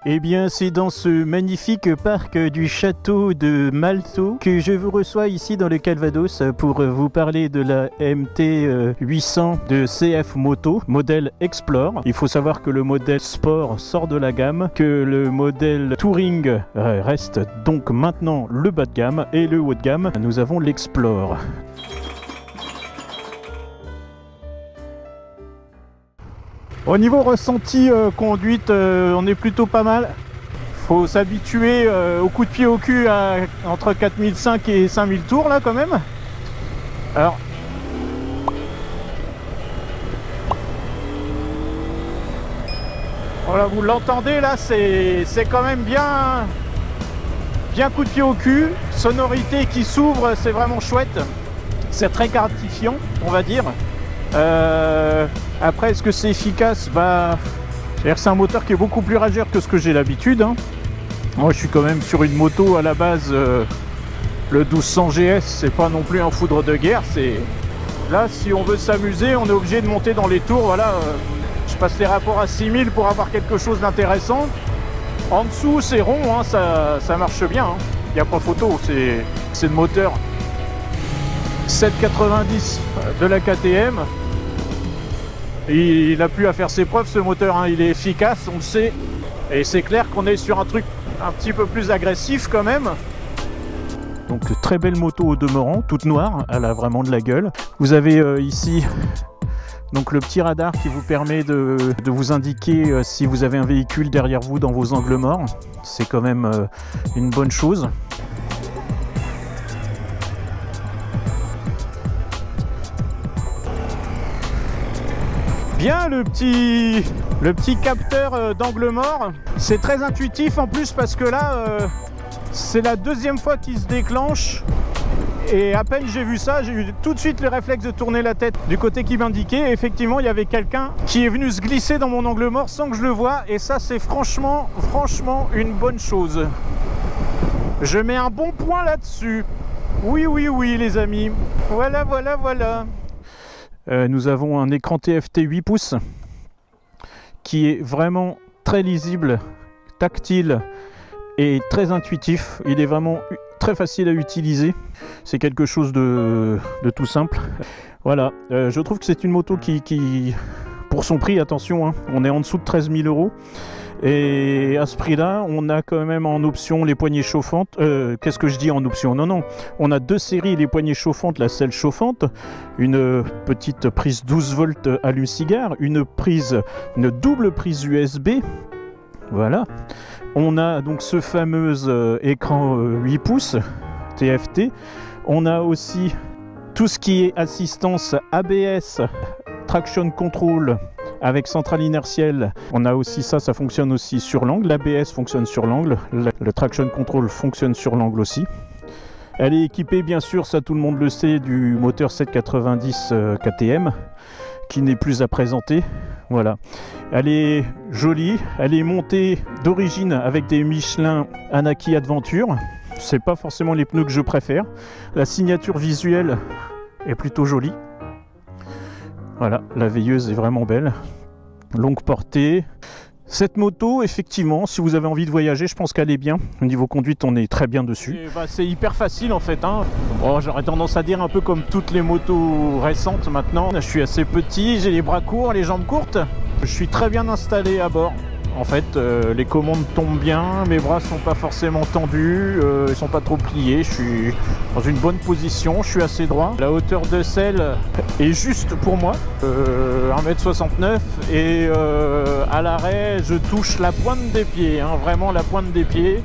Eh bien, c'est dans ce magnifique parc du château de Malto que je vous reçois ici dans le Calvados pour vous parler de la MT 800 de CF Moto, modèle Explore. Il faut savoir que le modèle Sport sort de la gamme, que le modèle Touring reste donc maintenant le bas de gamme et le haut de gamme, nous avons l'Explore. Au niveau ressenti conduite, on est plutôt pas mal. Faut s'habituer au coup de pied au cul à entre 4005 et 5000 tours là quand même. Alors voilà, vous l'entendez là, c'est quand même bien coup de pied au cul. Sonorité qui s'ouvre, c'est vraiment chouette. C'est très gratifiant, on va dire. Après, est-ce que c'est efficace? C'est un moteur qui est beaucoup plus rageur que ce que j'ai l'habitude. Hein. Moi, je suis quand même sur une moto à la base, le 1200 GS, c'est pas non plus un foudre de guerre. Là, si on veut s'amuser, on est obligé de monter dans les tours. Voilà, je passe les rapports à 6000 pour avoir quelque chose d'intéressant. En dessous, c'est rond, hein, ça marche bien. Il n'y a pas photo. C'est le moteur 790 de la KTM. Il n'a plus à faire ses preuves ce moteur, hein. Il est efficace, on le sait, et c'est clair qu'on est sur un truc un petit peu plus agressif quand même. Donc très belle moto au demeurant, toute noire, elle a vraiment de la gueule. Vous avez ici donc le petit radar qui vous permet de vous indiquer si vous avez un véhicule derrière vous dans vos angles morts. C'est quand même une bonne chose. Bien le petit capteur d'angle mort, c'est très intuitif en plus parce que là c'est la deuxième fois qu'il se déclenche et à peine j'ai vu ça, j'ai eu tout de suite le réflexe de tourner la tête du côté qui m'indiquait. Effectivement, il y avait quelqu'un qui est venu se glisser dans mon angle mort sans que je le voie, et ça c'est franchement une bonne chose. Je mets un bon point là-dessus. Oui les amis, voilà. Nous avons un écran TFT 8 pouces qui est vraiment très lisible, tactile et très intuitif. Il est vraiment très facile à utiliser. C'est quelque chose de tout simple. Voilà, je trouve que c'est une moto qui pour son prix, attention, hein, on est en dessous de 13 000 €. Et à ce prix-là, on a quand même en option les poignées chauffantes. Qu'est-ce que je dis en option? Non, on a deux séries, les poignées chauffantes, la selle chauffante, une petite prise 12 volts allume-cigare, une double prise USB. Voilà. On a donc ce fameux écran 8 pouces TFT. On a aussi tout ce qui est assistance ABS, traction control, avec centrale inertielle. On a aussi ça fonctionne aussi sur l'angle. L'ABS fonctionne sur l'angle. Le traction control fonctionne sur l'angle aussi. Elle est équipée, bien sûr, ça tout le monde le sait, du moteur 790 KTM, qui n'est plus à présenter. Voilà. Elle est jolie. Elle est montée d'origine avec des Michelin Anaki Adventure. C'est pas forcément les pneus que je préfère. La signature visuelle est plutôt jolie. Voilà, la veilleuse est vraiment belle. Longue portée. Cette moto, effectivement, si vous avez envie de voyager, je pense qu'elle est bien. Au niveau conduite, on est très bien dessus. C'est hyper facile en fait. Hein. Bon, j'aurais tendance à dire un peu comme toutes les motos récentes maintenant. Je suis assez petit, j'ai les bras courts, les jambes courtes. Je suis très bien installé à bord. En fait, les commandes tombent bien, mes bras sont pas forcément tendus, ils sont pas trop pliés, je suis dans une bonne position, je suis assez droit. La hauteur de selle est juste pour moi, 1,69 m, et à l'arrêt, je touche la pointe des pieds, hein, vraiment la pointe des pieds,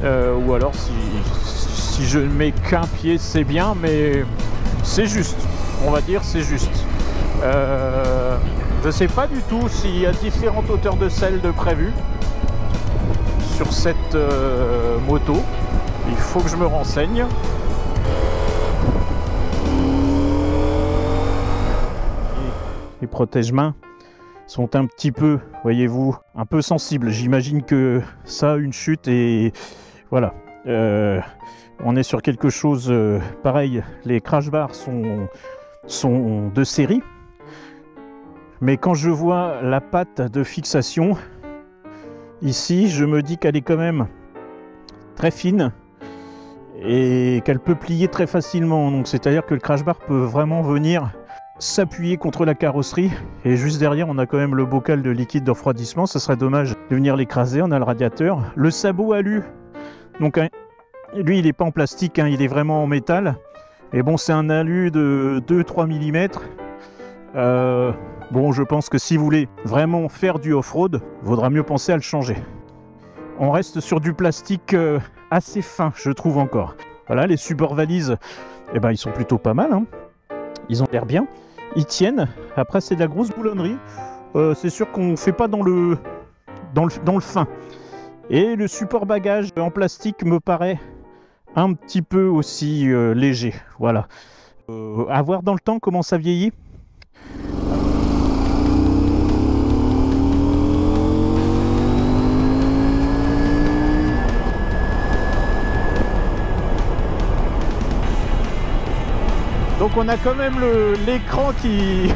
ou alors si je ne mets qu'un pied, c'est bien, mais c'est juste, on va dire c'est juste. Je ne sais pas du tout s'il y a différentes hauteurs de selle de prévues sur cette moto. Il faut que je me renseigne. Les protège-mains sont un petit peu, voyez-vous, un peu sensibles. J'imagine que ça, une chute, et voilà. On est sur quelque chose pareil. Les crash bars sont de série. Mais quand je vois la patte de fixation, Ici, je me dis qu'elle est quand même très fine et qu'elle peut plier très facilement. Donc c'est-à-dire que le crash bar peut vraiment venir s'appuyer contre la carrosserie, et juste derrière on a quand même le bocal de liquide de refroidissement. Ça serait dommage de venir l'écraser. On a le radiateur, le sabot alu, donc lui il n'est pas en plastique, hein, il est vraiment en métal, et bon c'est un alu de 2-3 mm. Bon, je pense que si vous voulez vraiment faire du off-road, vaudra mieux penser à le changer. On reste sur du plastique assez fin, je trouve encore. Voilà, les supports valises, eh ben, ils sont plutôt pas mal, hein. Ils ont l'air bien, ils tiennent. Après, c'est de la grosse boulonnerie. C'est sûr qu'on ne fait pas dans le fin. Et le support bagage en plastique me paraît un petit peu aussi léger. Voilà. À voir dans le temps comment ça vieillit. Donc on a quand même l'écran qui...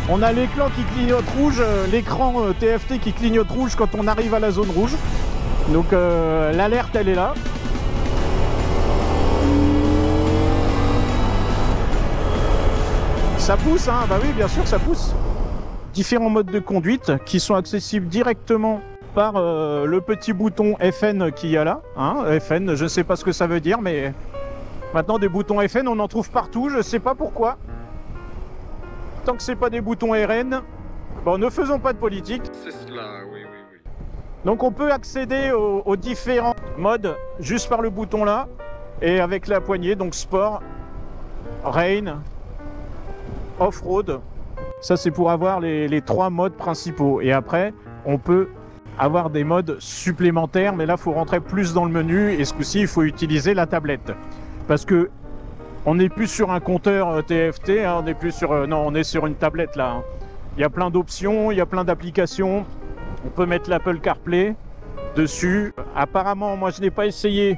on a l'écran qui clignote rouge, l'écran TFT qui clignote rouge quand on arrive à la zone rouge. Donc l'alerte elle est là. Ça pousse, hein, bah oui bien sûr ça pousse. Différents modes de conduite qui sont accessibles directement par le petit bouton FN qu'il y a là. Hein, FN, je ne sais pas ce que ça veut dire, mais... Maintenant, des boutons FN, on en trouve partout, je ne sais pas pourquoi. Tant que ce n'est pas des boutons RN, bon, ne faisons pas de politique. C'est cela, oui. Donc on peut accéder aux différents modes juste par le bouton là, et avec la poignée, donc Sport, Rain, Off-Road. Ça c'est pour avoir les 3 modes principaux. Et après, on peut avoir des modes supplémentaires, mais là, il faut rentrer plus dans le menu, et ce coup-ci, il faut utiliser la tablette. Parce que on n'est plus sur un compteur TFT, hein, on n'est plus sur... non, on est sur une tablette là. Hein. Il y a plein d'options, il y a plein d'applications. On peut mettre l'Apple CarPlay dessus. Apparemment, moi je n'ai pas essayé,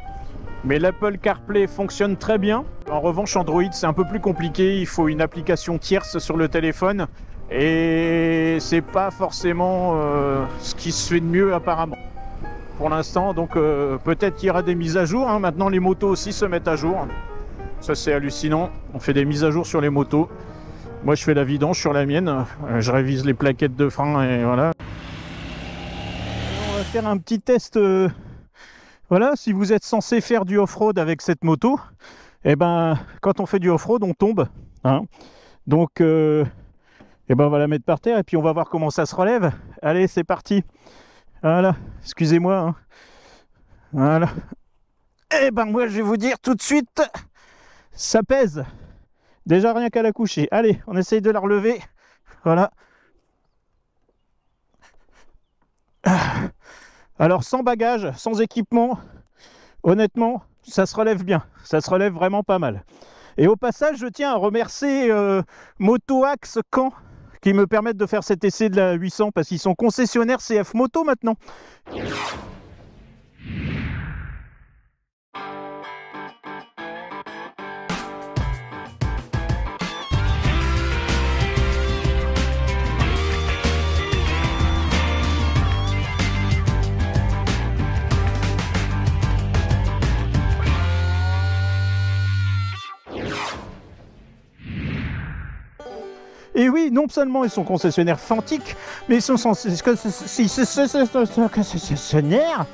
mais l'Apple CarPlay fonctionne très bien. En revanche, Android, c'est un peu plus compliqué. Il faut une application tierce sur le téléphone. Et c'est pas forcément ce qui se fait de mieux apparemment. Pour l'instant, donc peut-être qu'il y aura des mises à jour, hein. Maintenant les motos aussi se mettent à jour, ça c'est hallucinant, on fait des mises à jour sur les motos. Moi je fais la vidange sur la mienne, je révise les plaquettes de frein et voilà. On va faire un petit test, voilà, si vous êtes censé faire du off-road avec cette moto, et ben quand on fait du off-road on tombe, hein. Donc et ben on va la mettre par terre et puis on va voir comment ça se relève. Allez, c'est parti. Voilà, excusez-moi, hein. Voilà. Et ben moi je vais vous dire tout de suite, ça pèse. Déjà rien qu'à la coucher. Allez, on essaye de la relever. Voilà. Alors sans bagage, sans équipement, honnêtement, ça se relève bien. Ça se relève vraiment pas mal. Et au passage, je tiens à remercier Motoax Caen, qui me permettent de faire cet essai de la 800 parce qu'ils sont concessionnaires CF Moto maintenant. Et oui, non seulement ils sont concessionnaires Fantic, mais ils sont concessionnaires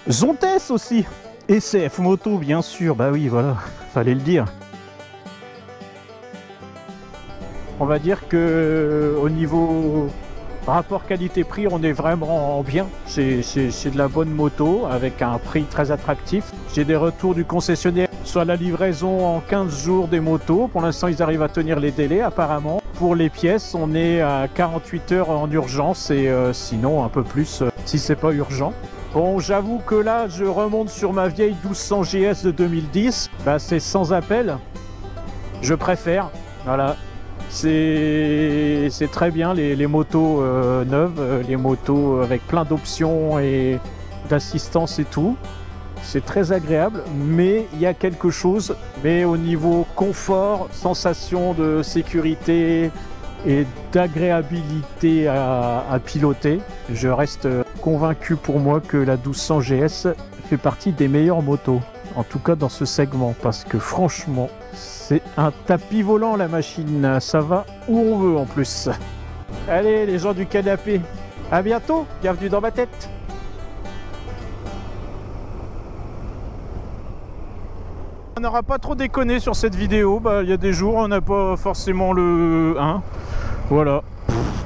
Zontes aussi. Et CF Moto, bien sûr, bah oui, voilà, fallait le dire. On va dire que au niveau rapport qualité-prix, on est vraiment bien. C'est de la bonne moto avec un prix très attractif. J'ai des retours du concessionnaire sur la livraison en 15 jours des motos. Pour l'instant, ils arrivent à tenir les délais apparemment. Pour les pièces, on est à 48 heures en urgence et sinon un peu plus si c'est pas urgent. Bon, j'avoue que là, je remonte sur ma vieille 1200 GS de 2010. Bah, c'est sans appel. Je préfère. Voilà. C'est très bien les motos neuves, les motos avec plein d'options et d'assistance et tout. C'est très agréable, mais il y a quelque chose. Mais au niveau confort, sensation de sécurité et d'agréabilité à piloter, je reste convaincu pour moi que la 1200 GS fait partie des meilleures motos. En tout cas dans ce segment, parce que franchement, c'est un tapis volant la machine. Ça va où on veut en plus. Allez les gens du canapé, à bientôt, bienvenue dans ma tête. On n'aura pas trop déconné sur cette vidéo, il y a des jours on n'a pas forcément le 1. Voilà,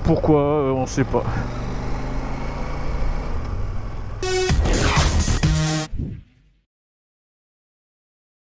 pourquoi, on sait pas.